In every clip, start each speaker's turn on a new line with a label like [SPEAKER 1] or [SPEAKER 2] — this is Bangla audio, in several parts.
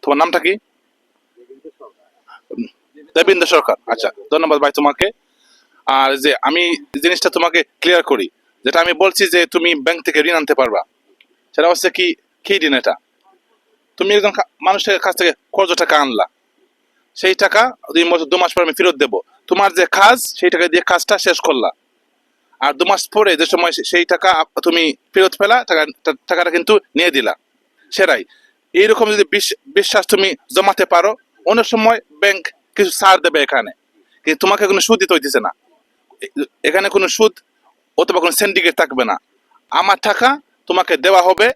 [SPEAKER 1] তোমার নামটা কি? দেবেন্দ্র সরকার। আচ্ছা, ধন্যবাদ ভাই তোমাকে। আর যে আমি জিনিসটা তোমাকে ক্লিয়ার করি, যেটা আমি বলছি যে তুমি ব্যাংক থেকে ঋণ আনতে পারবা, সেটা হচ্ছে কি, কি ঋণ এটা? তুমি একজন মানুষের কাছ থেকে কত টাকা আনলা, সেই টাকা 2 মাস 2 মাস পর আমি ফেরত দেবো। তোমার যে কাজ, সেই টাকা দিয়ে কাজটা শেষ করলা, আর 2 মাস পরে যে সময় সেই টাকা তুমি ফেরত পেলা, টাকাটা কিন্তু নিয়ে দিলা। সেটাই, এইরকম যদি বিশ্বাস তুমি জমাতে পারো, অনেক সময় ব্যাংক কিছু ছাড় দেবে এখানে, কিন্তু তোমাকে কোনো সুদ দিতে হইতেছে না। এখানে কোনো সুদ অথবা কোনো সিন্ডিকেট থাকবে না। আমার টাকা তোমাকে দেওয়া হবে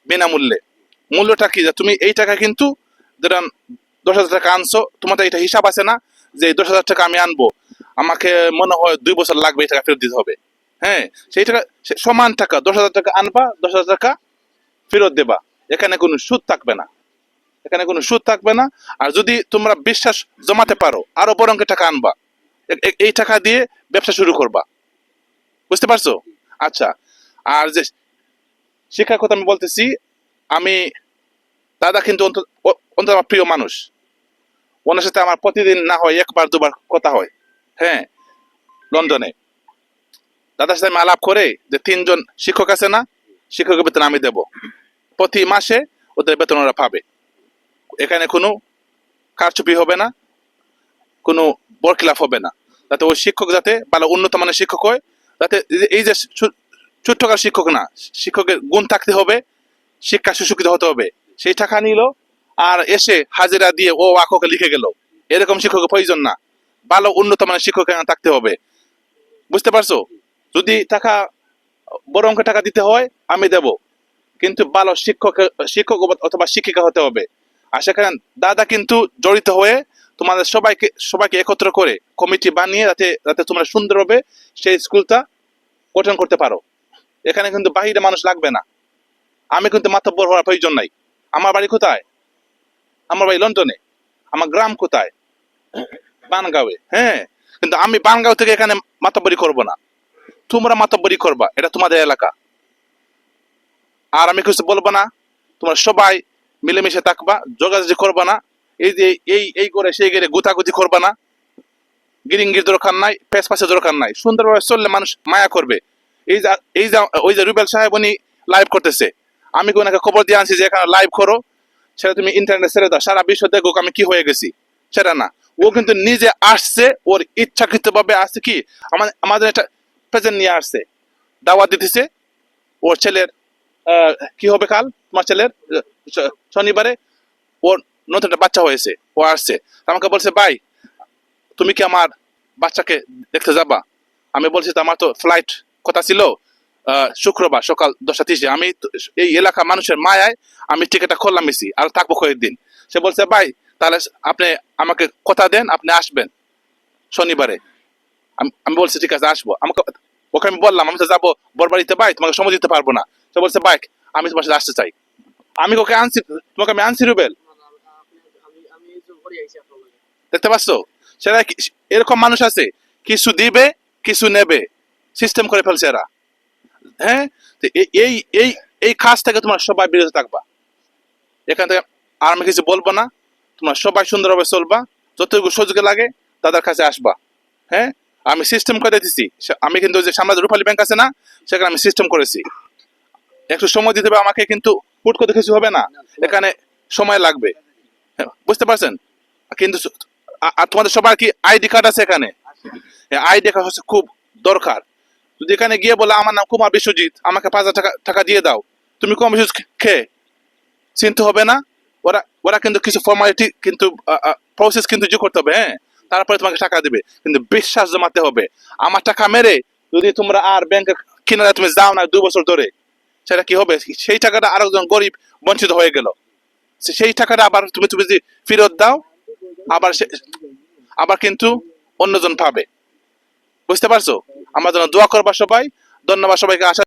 [SPEAKER 1] বিনামূল্যে। মূল্যটা কি, যে তুমি এই টাকা কিন্তু ধরেন 10,000 টাকা আনছো, তোমার তো এটা হিসাব আছে না যে 10,000 টাকা আমি আনবো, আমাকে মনে হয় 2 বছর লাগবে এই টাকা ফেরত দিতে হবে। হ্যাঁ, সেই টাকা সমান টাকা 10,000 টাকা আনবা, 10,000 টাকা ফেরত দেবা। এখানে কোনো সুদ থাকবে না, এখানে কোনো সুদ থাকবে না। আর যদি তোমরা বিশ্বাস জমাতে পারো, আরো বড় অঙ্কের টাকা আনবা, এই টাকা দিয়ে ব্যবসা শুরু করবা। বুঝতে পারছো? আচ্ছা, আর যে শিক্ষার কথা আমি বলতেছি, আমি দাদা কিন্তু অন্তত আমার প্রিয় মানুষ, ওনার সাথে আমার প্রতিদিন না হয় 1-2 বার কথা হয়। হ্যাঁ, লন্ডনে দাদার সাথে আমি আলাপ করে যে 3 জন শিক্ষক আছে না, শিক্ষকের বেতন আমি দেব প্রতি মাসে, ওদের বেতন ওরা পাবে। এখানে কোনো কারচুপি হবে না, কোনো বরখিলাফ হবে না, যাতে ওই শিক্ষক যাতে ভালো উন্নত মানের শিক্ষক হয়, যাতে এই যে ছোট্টকার শিক্ষক না, শিক্ষকের গুণ থাকতে হবে, শিক্ষা সুশিক্ষিত হতে হবে। সেই টাকা নিল আর এসে হাজিরা দিয়ে ও আঁককে লিখে গেল, এরকম শিক্ষকের প্রয়োজন না। ভালো উন্নত মানের শিক্ষক থাকতে হবে। বুঝতে পারছো? যদি টাকা বড় অঙ্কের টাকা দিতে হয় আমি দেব, কিন্তু ভালো শিক্ষক অথবা শিক্ষিকা হতে হবে। আর সেখানে দাদা কিন্তু জড়িত হয়ে তোমাদের সবাইকে একত্র করে কমিটি বানিয়ে, যাতে যাতে তোমরা সুন্দরভাবে সেই স্কুলটা গঠন করতে পারো। এখানে কিন্তু বাহিরে মানুষ লাগবে না। আমি কিন্তু মাতব্বর হওয়ার প্রয়োজন নাই। আমার বাড়ি কোথায়? আমার বাড়ি লন্ডনে। আমার গ্রাম কোথায়? বানগাঁওয়ে। হ্যাঁ, কিন্তু আমি বানগাঁও থেকে এখানে মাতব্বরি করব না, তোমরা মাতব্বরি করবা, এটা তোমাদের এলাকা। আর আমি কিছু বলবো না, তোমরা সবাই মিলেমিশে থাকবা, যোগাযোগ করবা না। এই যে এই করে সেই করে গুতাগুতি করবা না, গিরিঙ্গির দরকার নাই, পেছপাশের দরকার নাই। সুন্দরভাবে চললে মানুষ মায়া করবে। এই যে এই যে ওই যে রুবেল সাহেব উনি লাইভ করতেছে, আমি কি ওনাকে খবর দিয়ে আনছি যে এখানে লাইভ করো, সেটা তুমি ইন্টারনেট ছেড়ে দাও, সারা বিশ্ব দেখো আমি কি হয়ে গেছি, সেটা না। ও কিন্তু নিজে আসছে, ওর ইচ্ছাকৃত ভাবে আসছে, কি আমাদের একটা প্রেজেন্ট নিয়ে আসছে, দাওয়াত দিতেছে। ওর ছেলের কি হবে কাল, তোমার ছেলের শনিবারে ওর নতুন একটা বাচ্চা হয়েছে, ও আসছে। আমাকে বলছে, ভাই তুমি কি আমার বাচ্চাকে দেখতে যাবা? আমি বলছি, তো আমার তো ফ্লাইট কথা ছিল শুক্রবার সকাল 10টা 30-এ। আমি এই এলাকা মানুষের মায়ায় আমি টিকিটটা করলাম এসি, আর থাকবো কয়েকদিন। সে বলছে, ভাই তাহলে আপনি আমাকে কথা দেন, আপনি আসবেন শনিবারে। আমি বলছি ঠিক আছে আসবো। আমাকে ওকে আমি বললাম, আমি তো যাবো বরবাড়িতে, ভাই তোমাকে সময় দিতে পারবো না। সে বলছে, ভাই আমি তোমার সাথে আসতে চাই। আমি ওকে আনছি, তোমাকে আমি আনছি রুবেল, দেখতে পাচ্ছ? সেটা এরকম মানুষ আছে, কিছু দিবে কিছু নেবে, সিস্টেম করে ফেলছে এরা। হ্যাঁ, এই এই এই কাজ থেকে তোমার সবাই বিরত থাকবা এখান থেকে। আর আমি কিছু বলবো না, তোমরা সবাই সুন্দরভাবে চলবা, যতটুকু সুযোগ লাগে দাদার কাছে আসবা। হ্যাঁ, আমি সিস্টেম করে দিচ্ছি। আমি কিন্তু যে সামনে রূপালী ব্যাংক আছে না, সেখানে আমি সিস্টেম করেছি। একটু সময় দিতে হবে আমাকে, কিন্তু হুট করে কিছু হবে না, এখানে সময় লাগবে। হ্যাঁ, বুঝতে পারছেন? কিন্তু আর তোমাদের সবার কি আইডি কার্ড আছে এখানে? আইডি কার্ড হচ্ছে খুব দরকার। যদি এখানে গিয়ে বলে আমার নাম কুমার বিশ্বজিৎ, আমাকে 5,000 টাকা দিয়ে দাও, তুমি কম বিশ্বজিৎ খেয়ে চিনতে হবে না। ওরা ওরা কিন্তু কিছু ফর্মালিটি কিন্তু প্রসেস কিন্তু যোগ করতে হবে। হ্যাঁ, তারপরে তোমাকে টাকা দিবে, কিন্তু বিশ্বাস জমাতে হবে। আমার টাকা মেরে যদি তোমরা আর ব্যাংকের কিনারে তুমি যাও না 2 বছর ধরে, সেটা কি হবে? সেই টাকাটা আরেকজন গরিব বঞ্চিত হয়ে গেল। সেই টাকাটা আবার তুমি তুমি যদি ফেরত দাও, আবার আবার কিন্তু অন্যজন পাবে। বুঝতে পারছো? আমার জন্য দোয়া করবা সবাই। ধন্যবাদ সবাইকে। আশা